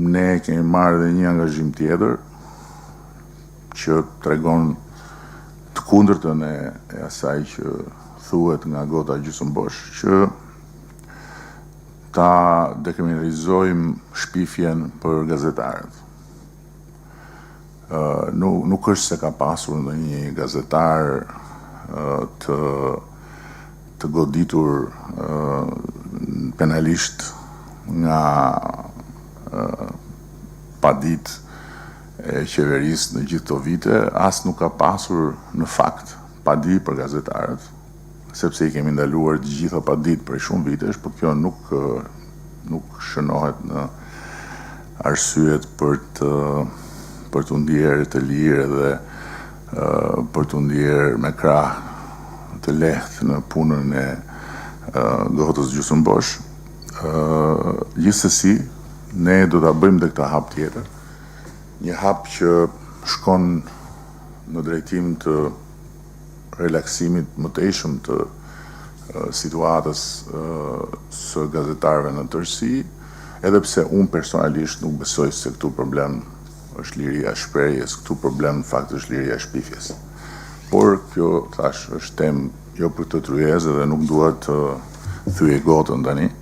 ne kemi marrë edhe një angazhim tjetër që tregon të kundërtën e asaj që thuhet nga Gota Gjysmëbosh, që ta dekriminalizojmë shpifjen për gazetarët. Nuk është se ka pasur ndonjë gazetar të goditur penalisht nga paditë e qeverisë në gjithë këto vite, as nuk ka pasur në fakt padi për gazetarët, sepse i kemi ndaluar të gjitha paditë për shumë vitesh, por kjo nuk shënohet në arsyet për të ndjerë të lirë dhe për të ndjerë me krah të lehtë në punën e Gotës Gjysmëbosh. Gjithsesi, ne do ta bëjmë dhe këtë hap tjetër, një hap që shkon në drejtim të relaksimit mëtejshëm të situatës së gazetarëve në tërësi, edhe pse unë personalisht nuk besoj se këtu problem është liria e shprehjes, këtu problem në fakt është liria e shpifjes. Por kjo, thash, është temë jo për të tryezë dhe nuk duhet të thyej Gotën tani.